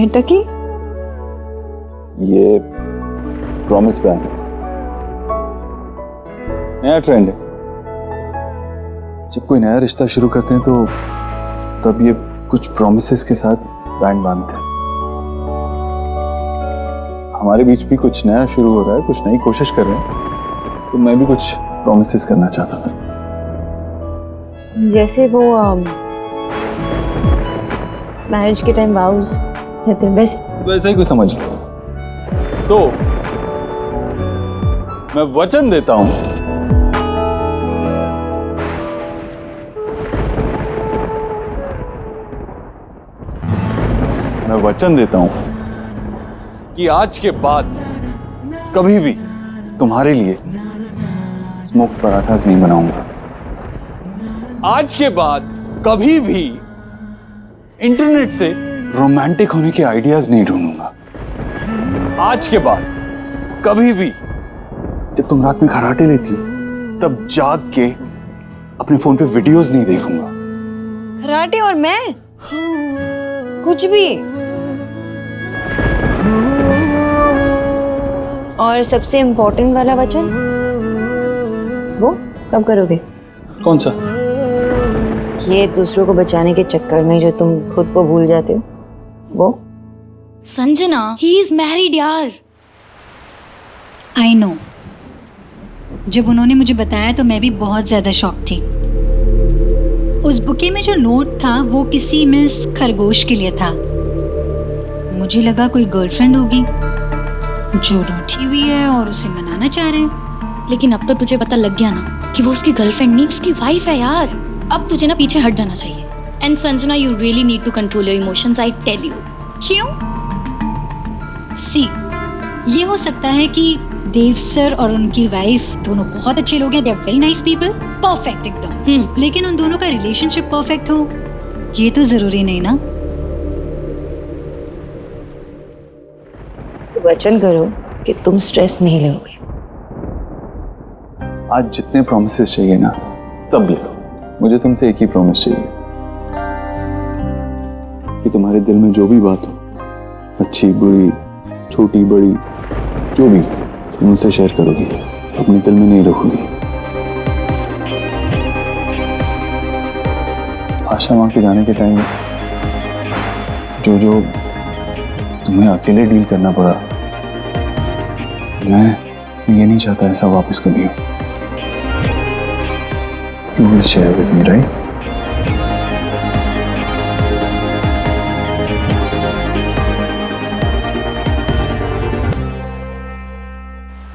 नहीं टकी? ये promise band है, नया ट्रेंड है। जब कोई नया रिश्ता शुरू करते हैं तो तब ये कुछ प्रॉमिसेस के साथ बैंड बांधते हैं। हमारे बीच भी कुछ नया शुरू हो रहा है, कुछ नई कोशिश कर रहे हैं, तो मैं भी कुछ प्रॉमिसेस करना चाहता था। जैसे वो मैरिज के टाइम वाउज रहते हैं वैसा ही कुछ समझ लो। तो मैं वचन देता हूं कि आज के बाद कभी भी तुम्हारे लिए स्मोक पराठास नहीं बनाऊंगा। आज के बाद कभी भी इंटरनेट से रोमांटिक होने के आइडियाज नहीं ढूंढूंगा। आज के बाद कभी भी जब तुम रात में खर्राटे लेती हो तब जाग के अपने फोन पे वीडियोस नहीं देखूंगा। खराटे और मैं कुछ भी। और सबसे इम्पोर्टेंट वाला वचन वो कब करोगे? कौन सा? ये दूसरों को बचाने के चक्कर में जो तुम खुद को भूल जाते हो वो। संजना, ही इज मैरिड यार। I know. जब उन्होंने मुझे बताया तो मैं भी बहुत ज्यादा शॉक थी। उस बुके में जो नोट था वो किसी मिस खरगोश के लिए था। मुझे लगा कोई गर्लफ्रेंड होगी जो रूठी हुई है और उसे मनाना चाह रहे हैं। लेकिन अब तो तुझे पता लग गया ना कि वो उसकी गर्लफ्रेंड नहीं, उसकी वाइफ है यार। अब तुझे ना पीछे हट जाना चाहिए। And Sanjana, you really need to control your emotions, I tell you. क्यों? सी, ये हो सकता है कि देव सर और उनकी वाइफ दोनों बहुत अच्छे लोग हैं, they are very nice people, perfect एकदम। लेकिन उन दोनों का रिलेशनशिप परफेक्ट हो ये तो जरूरी नहीं ना। तो वचन करो कि तुम स्ट्रेस नहीं लोगे। आज जितने प्रॉमिसेस चाहिए ना सब ले लो। मुझे तुमसे एक ही प्रॉमिस चाहिए कि तुम्हारे दिल में जो भी बात हो, अच्छी बुरी छोटी बड़ी जो भी, तुम मुझसे शेयर करोगी, अपने दिल में नहीं रखोगी। आशा मां के जाने के टाइम जो जो तुम्हें अकेले डील करना पड़ा, मैं ये नहीं चाहता ऐसा वापस कभी हो। You will share with me, right?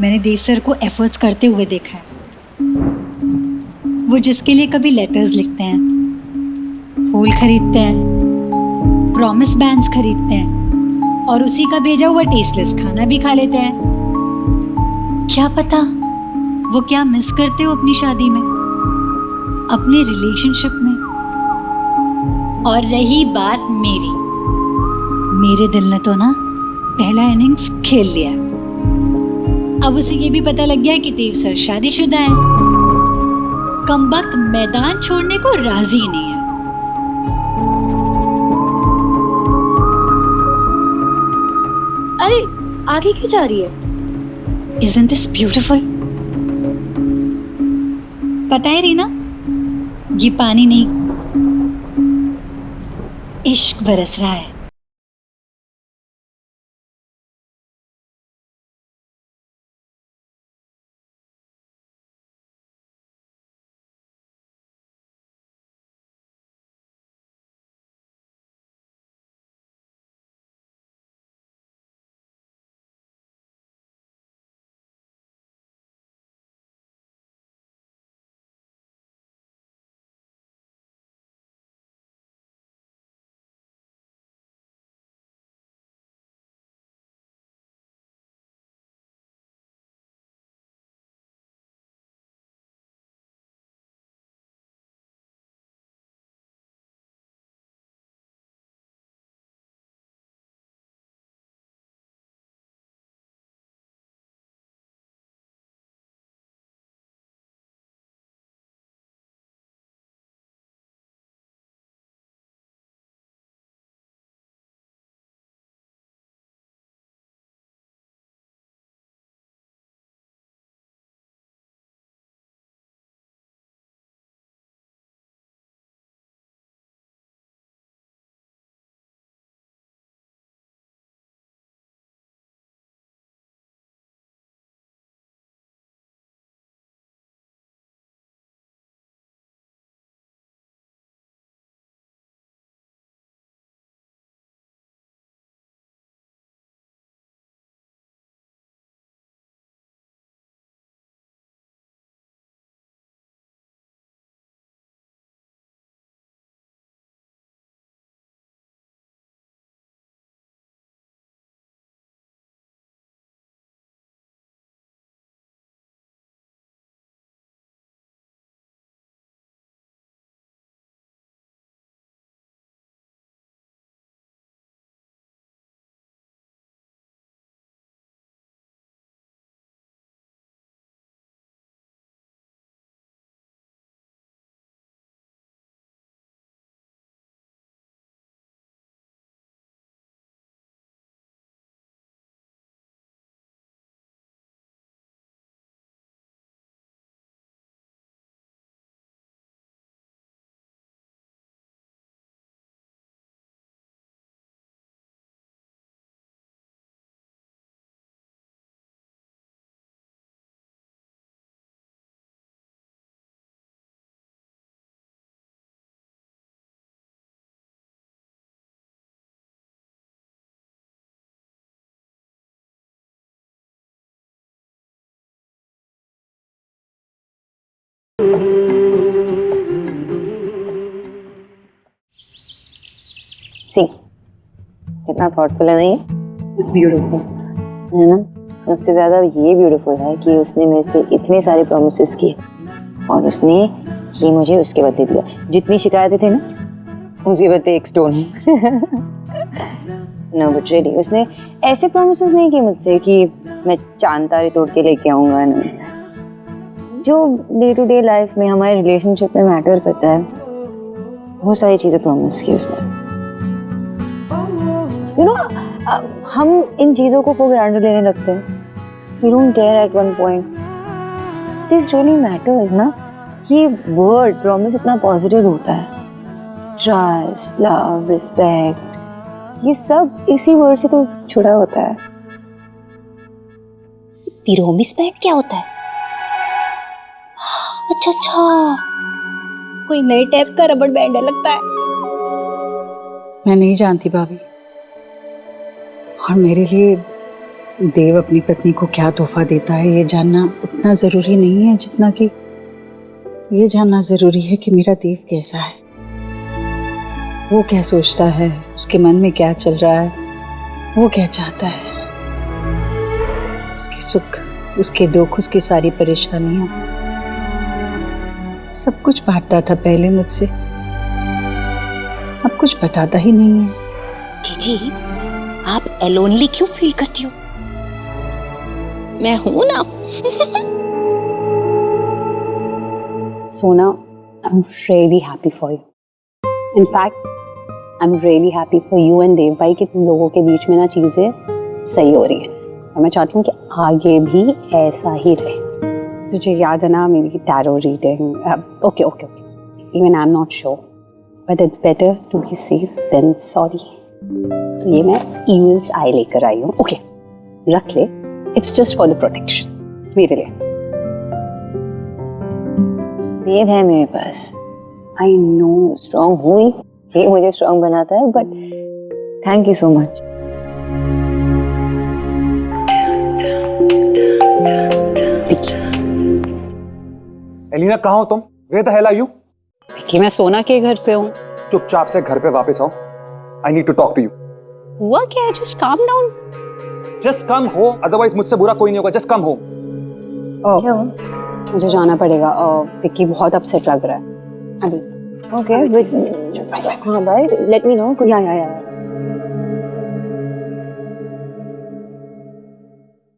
मैंने देव सर को एफर्ट्स करते हुए देखा है। वो जिसके लिए कभी लेटर्स लिखते हैं, फूल खरीदते हैं, प्रॉमिस बैंड्स खरीदते हैं और उसी का भेजा हुआ टेस्टलेस खाना भी खा लेते हैं। क्या पता वो क्या मिस करते हो अपनी शादी में, अपने रिलेशनशिप में। और रही बात मेरे दिल ने तो ना पहला इनिंग्स खेल लिया। अब उसे ये भी पता लग गया कि देव सर शादीशुदा है। कमबख्त मैदान छोड़ने को राजी नहीं है। अरे आगे क्यों जा रही है? Isn't this beautiful? पता है रीना, ये पानी नहीं, इश्क बरस रहा है। सी कितना थॉटफुल है नहीं? It's beautiful. है ना? उससे ज्यादा ये ब्यूटीफुल है कि उसने मेरे से इतने सारे प्रॉमिसेस किए और उसने ये मुझे उसके बदले दिया। जितनी शिकायतें थी ना उसके बदले एक स्टोन। नो बट रियली उसने ऐसे प्रॉमिसेस नहीं किए मुझसे कि मैं चांद तारे तोड़ के लेके आऊंगा। नहीं, जो डे टू डे लाइफ में हमारे रिलेशनशिप में मैटर करता है वो सारी चीजें प्रॉमिस की उसने। यू नो हम इन चीजों को ग्रांटेड लेने लगते हैं। We don't care at one point. This really matters ना। ये वर्ड प्रॉमिस इतना पॉजिटिव होता है। ट्रस्ट, लव, रिस्पेक्ट, ये सब इसी वर्ड से तो जुड़ा होता है। पिरोमिस बैंड क्या होता है? अच्छा अच्छा, कोई नए टाइप का रबड़ बैंड है लगता है। मैं नहीं जानती भाभी, और मेरे लिए देव अपनी पत्नी को क्या तोहफा देता है ये जानना उतना जरूरी नहीं है जितना कि ये जानना जरूरी है कि मेरा देव कैसा है, वो क्या सोचता है, उसके मन में क्या चल रहा है, वो क्या चाहता है, उसके सुख, उसके दुख, उसकी सारी परेशानियां, सब कुछ बांटता था पहले मुझसे, अब कुछ बताता ही नहीं है। जीजी, आप एलोनली क्यों फील करती हो? मैं हूं ना। Sona, I'm really happy for you. In fact, I'm really happy for you and देव भाई कि तुम लोगों के बीच में ना चीजें सही हो रही हैं, और मैं चाहती हूँ कि आगे भी ऐसा ही रहे। तुझे याद है ना मेरी tarot reading? Okay, even I'm not sure, but it's better to be safe than sorry. तो ये मैं Evil's Eye लेकर आई हूँ। ओके, रख ले, it's just for the protection, मेरे लिए। देव है मेरे पास। I know. स्ट्रॉन्ग हुई, ये मुझे स्ट्रॉन्ग बनाता है, but thank you so much. Elina कहाँ हो तुम? Where the hell are you? कि मैं सोना के घर पे हूँ। चुपचाप से घर पे वापस आओ। I need to talk to you. हुआ क्या है? Just calm down. Just come home, otherwise मुझसे बुरा कोई नहीं होगा। Just come home. क्या हुआ? मुझे जाना पड़ेगा। विक्की बहुत अपसेट लग रहा है अभी। ओके, हाँ बाय, लेट मी नो। या